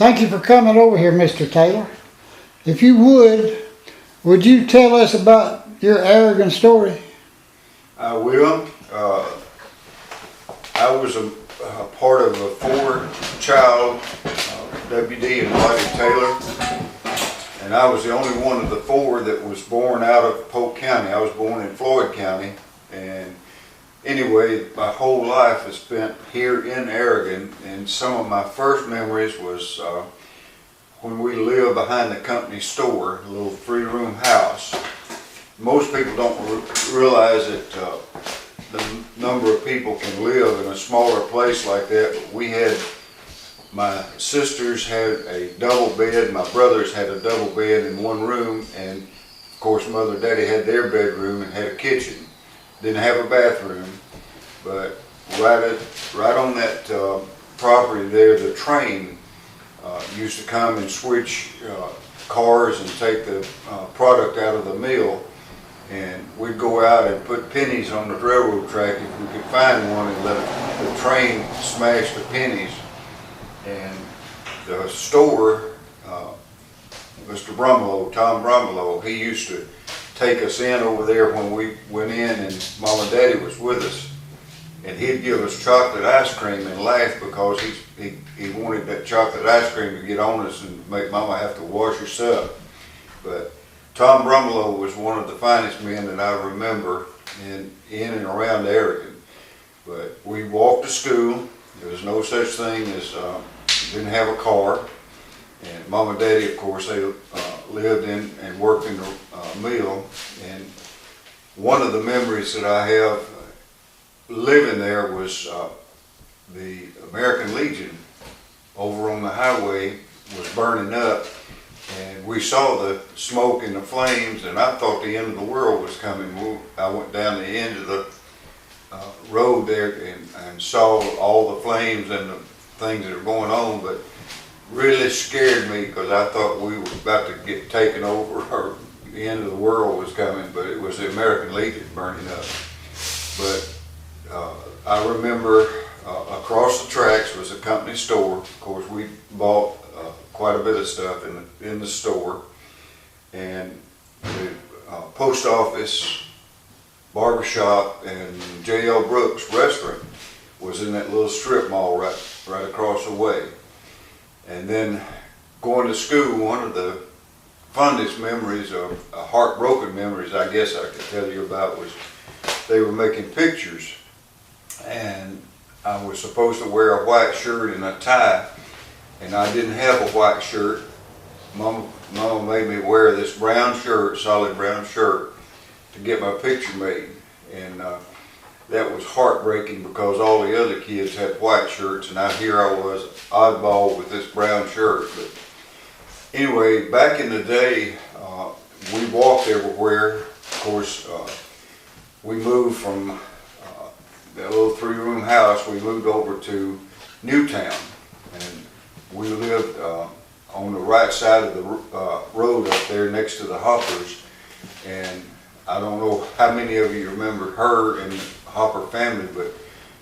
Thank you for coming over here, Mr. Taylor. If you would you tell us about your Aragon story? I will. I was a part of a four-child W.D. and Lottie Taylor, and I was the only one of the four that was born out of Polk County. I was born in Floyd County, and anyway, my whole life is spent here in Aragon, and some of my first memories was when we lived behind the company store, a little three-room house. Most people don't realize that the number of people can live in a smaller place like that, but we had, my sisters had a double bed, my brothers had a double bed in one room, and of course Mother and Daddy had their bedroom and had a kitchen. Didn't have a bathroom, but right on that property there, the train used to come and switch cars and take the product out of the mill, and we'd go out and put pennies on the railroad track if we could find one, and let the train smash the pennies. And the store, Mr. Brumlow, Tom Brumlow, he used to take us in over there when we went in and Mom and Daddy was with us, and he'd give us chocolate ice cream and laugh because he wanted that chocolate ice cream to get on us and make Mama have to wash us up. But Tom Brumlow was one of the finest men that I remember in and around Aragon. But we walked to school. There was no such thing as, didn't have a car. And Mom and Daddy, of course, they lived in and worked in the mill. And one of the memories that I have living there was the American Legion over on the highway was burning up. And we saw the smoke and the flames, and I thought the end of the world was coming. I went down the end of the road there and saw all the flames and the things that are going on, but really scared me because I thought we were about to get taken over or the end of the world was coming, but it was the American Legion burning up. But I remember across the tracks was a company store. Of course, we bought quite a bit of stuff in the store, and the post office, barbershop, and J.L. Brooks restaurant was in that little strip mall right across the way. And then going to school, one of the fondest memories, or heartbroken memories I guess I could tell you about, was they were making pictures, and I was supposed to wear a white shirt and a tie, and I didn't have a white shirt. Mama made me wear this brown shirt, solid brown shirt, to get my picture made. And that was heartbreaking because all the other kids had white shirts, and here I was, oddball with this brown shirt. But anyway, back in the day, we walked everywhere. Of course, we moved from that little three-room house, we moved over to Newtown, and we lived on the right side of the road up there next to the Hoppers. And I don't know how many of you remember her and the Hopper family, but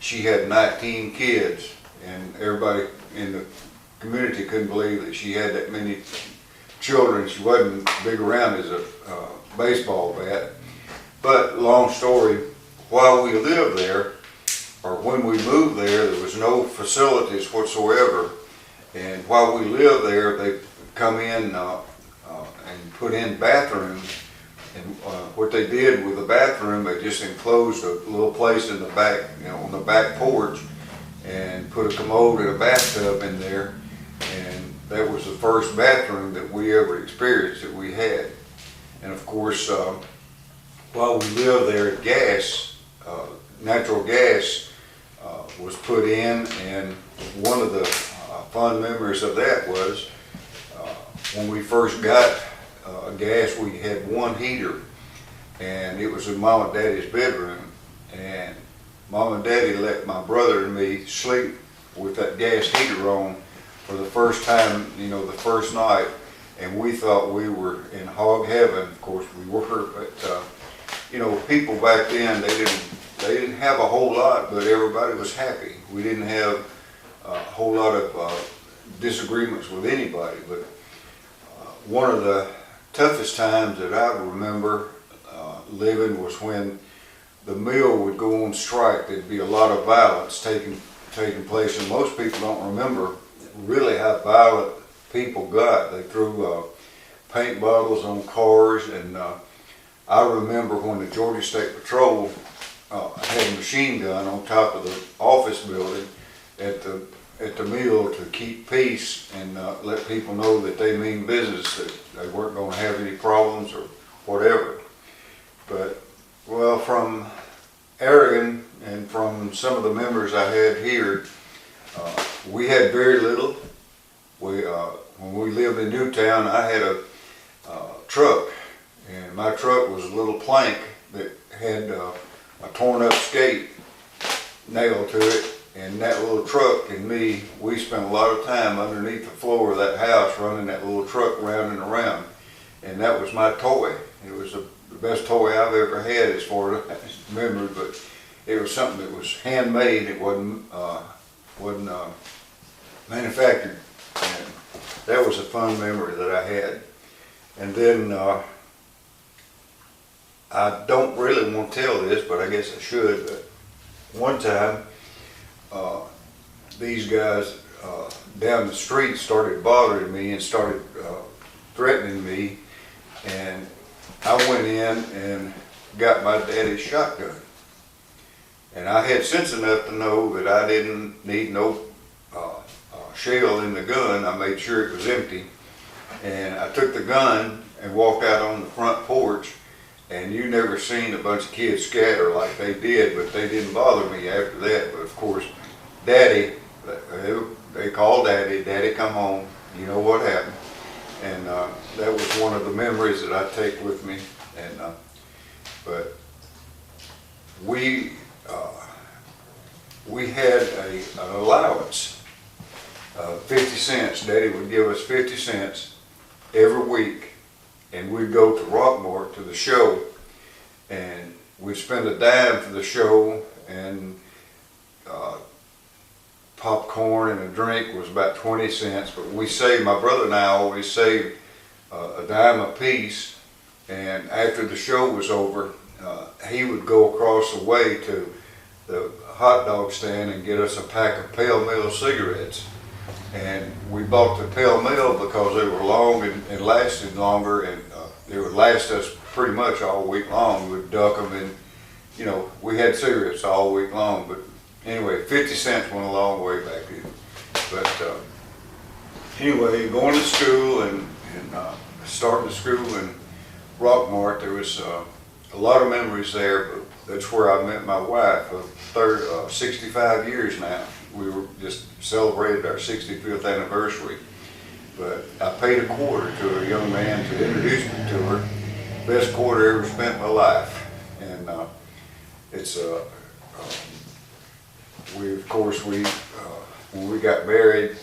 she had 19 kids, and everybody in the community couldn't believe that she had that many children. She wasn't big around as a baseball bat. But long story, while we lived there, or when we moved there was no facilities whatsoever. And while we lived there, they come in and put in bathrooms. And what they did with the bathroom, they just enclosed a little place in the back, on the back porch, and put a commode and a bathtub in there. And that was the first bathroom that we ever experienced that we had. And of course, while we lived there, natural gas was put in, and one of the fond memories of that was when we first got gas, we had one heater, and it was in Mom and Daddy's bedroom, and Mom and Daddy let my brother and me sleep with that gas heater on for the first time, the first night, and we thought we were in hog heaven. Of course we were, but people back then, they didn't have a whole lot, but everybody was happy. We didn't have a whole lot of disagreements with anybody, but one of the toughest times that I remember living was when the mill would go on strike. There'd be a lot of violence taking place, and most people don't remember really how violent people got. They threw paint bottles on cars, and I remember when the Georgia State Patrol had a machine gun on top of the office building at the mill to keep peace and let people know that they mean business, that they weren't going to have any problems or whatever. But, well, from Aragon and from some of the members I had here, we had very little. When we lived in Newtown, I had a truck, and my truck was a little plank that had a torn up skate nailed to it, and that little truck and me, we spent a lot of time underneath the floor of that house running that little truck round and around, and that was my toy. It was the best toy I've ever had as far as memory, but it was something that was handmade. It wasn't manufactured, and that was a fun memory that I had. And then I don't really want to tell this, but I guess I should. But one time, these guys down the street started bothering me and started threatening me, and I went in and got my daddy's shotgun. And I had sense enough to know that I didn't need no shell in the gun. I made sure it was empty. And I took the gun and walked out on the front porch, and you never seen a bunch of kids scatter like they did, but they didn't bother me after that. But of course, Daddy, they called Daddy, Daddy come home, you know what happened. And that was one of the memories that I take with me. And but we had an allowance of 50 cents. Daddy would give us 50 cents every week, and we'd go to Rockmart to the show, and we'd spend a dime for the show, and popcorn and a drink was about 20 cents, but we saved, my brother and I always saved a dime a piece, and after the show was over, he would go across the way to the hot dog stand and get us a pack of Pale Mill cigarettes. And we bought the Pale Mill because they were long and lasted longer, and they would last us pretty much all week long. We'd duck them, and you know, we had cigarettes all week long. But anyway, 50 cents went a long way back then. But anyway, going to school and starting to school in Rockmart, there was a lot of memories there. But that's where I met my wife of 65 years now. We were just celebrated our 65th anniversary. But I paid a quarter to a young man to introduce me to her. Best quarter I ever spent in my life. And it's when we got married,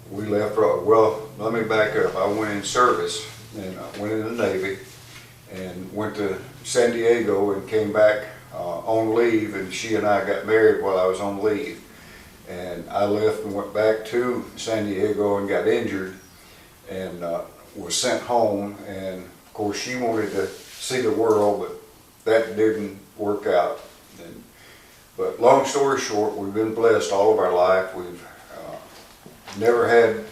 we left. Well, let me back up. I went in service, and I went in the Navy, and went to San Diego and came back on leave. And she and I got married while I was on leave. And I left and went back to San Diego and got injured, and was sent home. And of course, she wanted to see the world, but that didn't work out. But long story short, we've been blessed all of our life. We've never had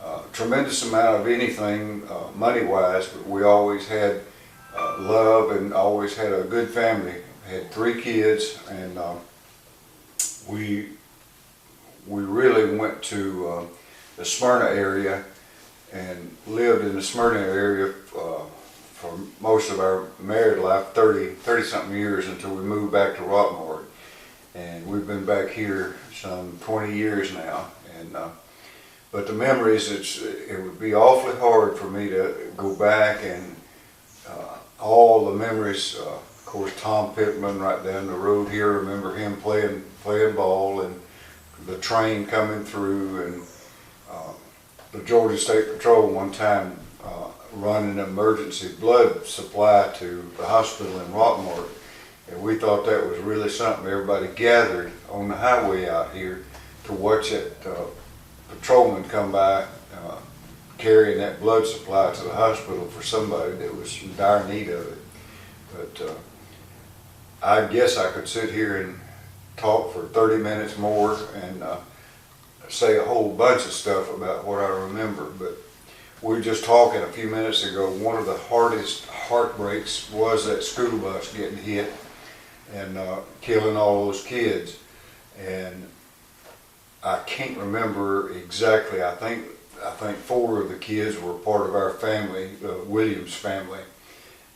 a tremendous amount of anything money-wise, but we always had love and always had a good family. Had 3 kids, and we really went to the Smyrna area and lived in the Smyrna area for most of our married life, 30-something years, until we moved back to Rockmart. And we've been back here some 20 years now. And but the memories, it would be awfully hard for me to go back, and all the memories, of course, Tom Pittman right down the road here, remember him playing ball, and the train coming through, and the Georgia State Patrol one time running an emergency blood supply to the hospital in Rockmart. And we thought that was really something. Everybody gathered on the highway out here to watch that patrolman come by carrying that blood supply to the hospital for somebody that was in dire need of it. But I guess I could sit here and talk for 30 minutes more and say a whole bunch of stuff about what I remember. But we were just talking a few minutes ago, one of the hardest heartbreaks was that school bus getting hit and killing all those kids. And I can't remember exactly. I think 4 of the kids were part of our family, Williams family,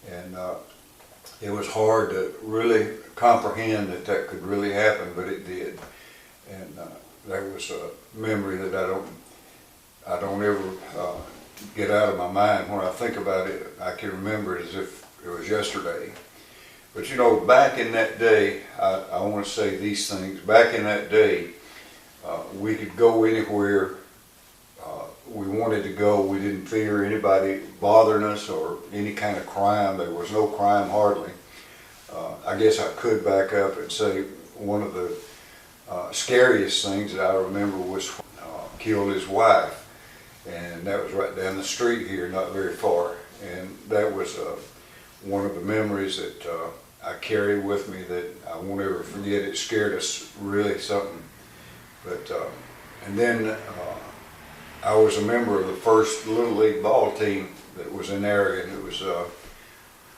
and it was hard to really comprehend that that could really happen, but it did. And that was a memory that I don't ever get out of my mind. When I think about it, I can remember it as if it was yesterday. But you know, back in that day, I want to say these things. Back in that day, we could go anywhere we wanted to go. We didn't fear anybody bothering us or any kind of crime. There was no crime hardly. I guess I could back up and say one of the scariest things that I remember was killed his wife, and that was right down the street here, not very far. And that was one of the memories that I carry with me that I won't ever forget. It scared us really something. But and then I was a member of the first Little League ball team that was in Aragon. It was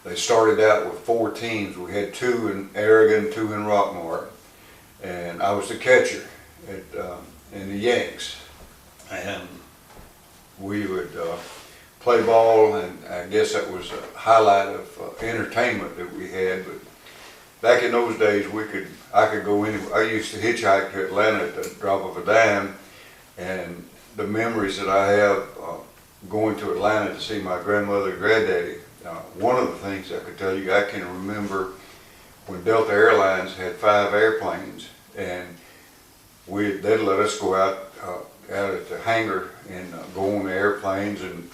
they started out with 4 teams. We had 2 in Aragon, 2 in Rockmart, and I was the catcher in the Yanks. And we would play ball, and I guess that was a highlight of entertainment that we had. But back in those days, I could go anywhere. I used to hitchhike to Atlanta at the drop of a dime, and the memories that I have going to Atlanta to see my grandmother and granddaddy, one of the things I could tell you, I can remember when Delta Airlines had 5 airplanes, and they'd let us go out at the hangar and go on the airplanes and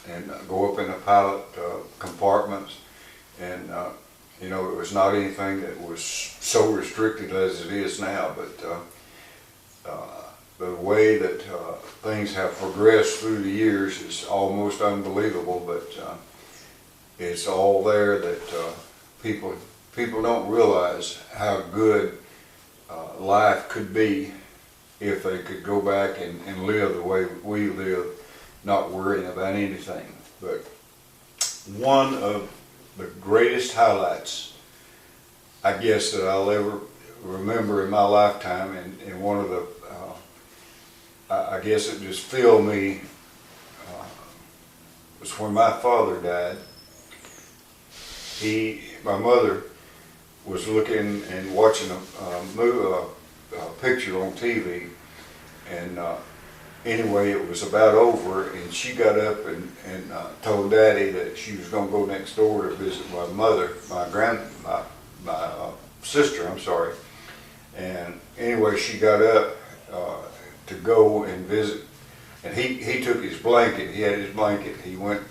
go up in the pilot compartments. And you know, it was not anything that was so restricted as it is now, but the way that things have progressed through the years is almost unbelievable. But it's all there that people don't realize how good life could be if they could go back and live the way we live, not worrying about anything. But one of the greatest highlights, I guess, that I'll ever remember in my lifetime, and one of the, I guess it just filled me, was when my father died. My mother was looking and watching a picture on TV, and anyway, it was about over, and she got up and told Daddy that she was going to go next door to visit my mother, my sister, I'm sorry. And anyway, she got up to go and visit, and he took his blanket. He had his blanket. He went,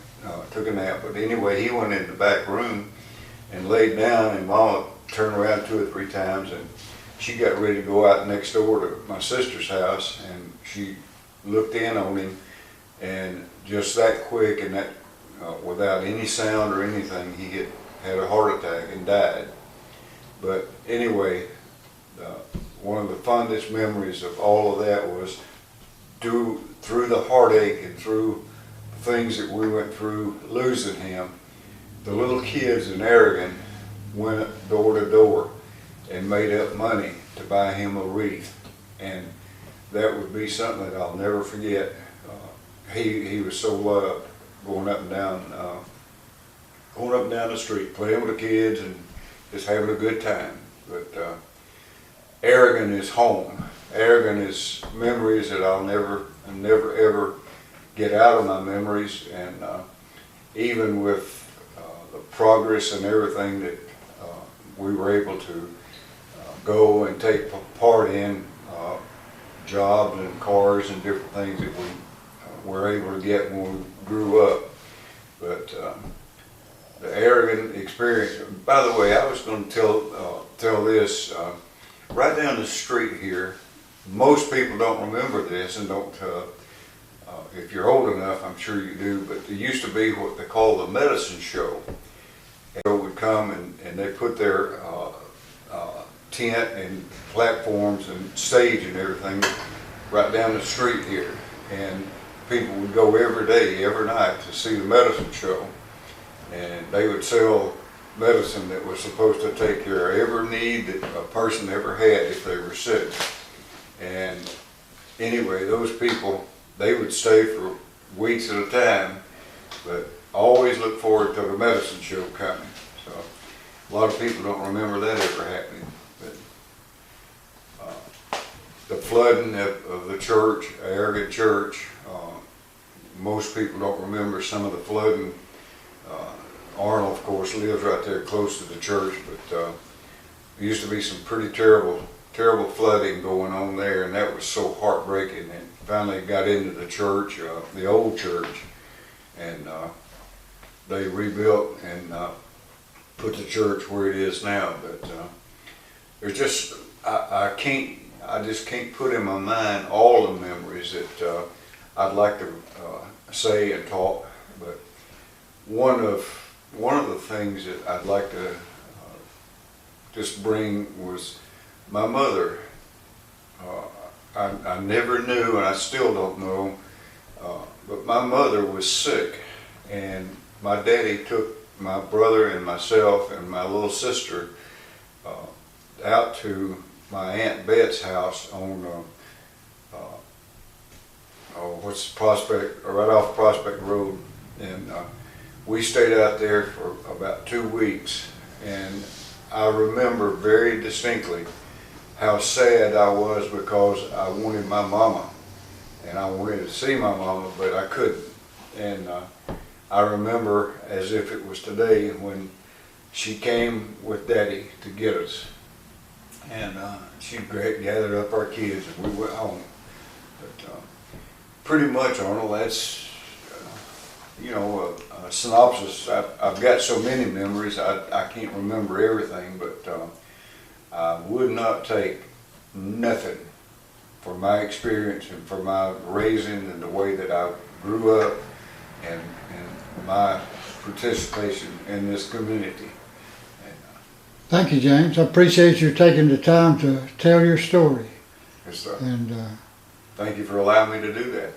took a nap. But anyway, he went in the back room and laid down, and Mama turned around 2 or 3 times, and she got ready to go out next door to my sister's house, and she looked in on him, and just that quick and that without any sound or anything, he had a heart attack and died. But anyway, one of the fondest memories of all of that was through the heartache and through the things that we went through losing him, the little kids in Aragon went door to door and made up money to buy him a wreath. And that would be something that I'll never forget. He was so loved, going up and down the street, playing with the kids and just having a good time. But Aragon is home. Aragon is memories that I'll never ever get out of my memories. And even with the progress and everything that we were able to go and take part in, jobs and cars and different things that we were able to get when we grew up. But the Aragon experience, by the way, I was going to tell this, right down the street here, most people don't remember this and don't if you're old enough, I'm sure you do, but there used to be what they call the medicine show. And they would come and they put their tent and platforms and stage and everything right down the street here. And people would go every day, every night to see the medicine show. And they would sell medicine that was supposed to take care of every need that a person ever had if they were sick. And anyway, those people, they would stay for weeks at a time, but always look forward to the medicine show coming. So a lot of people don't remember that ever happening. But the flooding of the church, Aragon Church, most people don't remember some of the flooding. Arnold, of course, lives right there close to the church, but there used to be some pretty terrible flooding going on there, and that was so heartbreaking. And finally got into the church, the old church, and they rebuilt and put the church where it is now. But there's just, I just can't put in my mind all the memories that I'd like to say and talk. But one of the things that I'd like to just bring was my mother. I never knew, and I still don't know, but my mother was sick, and my daddy took my brother and myself and my little sister out to my Aunt Bet's house on what's Prospect, right off Prospect Road, and we stayed out there for about 2 weeks, and I remember very distinctly how sad I was because I wanted my mama, and I wanted to see my mama, but I couldn't. And I remember as if it was today when she came with Daddy to get us, and she gathered up our kids and we went home. But pretty much, Arnold, that's a synopsis. I've got so many memories, I can't remember everything, but I would not take nothing for my experience and for my raising and the way that I grew up and my participation in this community. Thank you, James. I appreciate you taking the time to tell your story. Yes, sir. And thank you for allowing me to do that.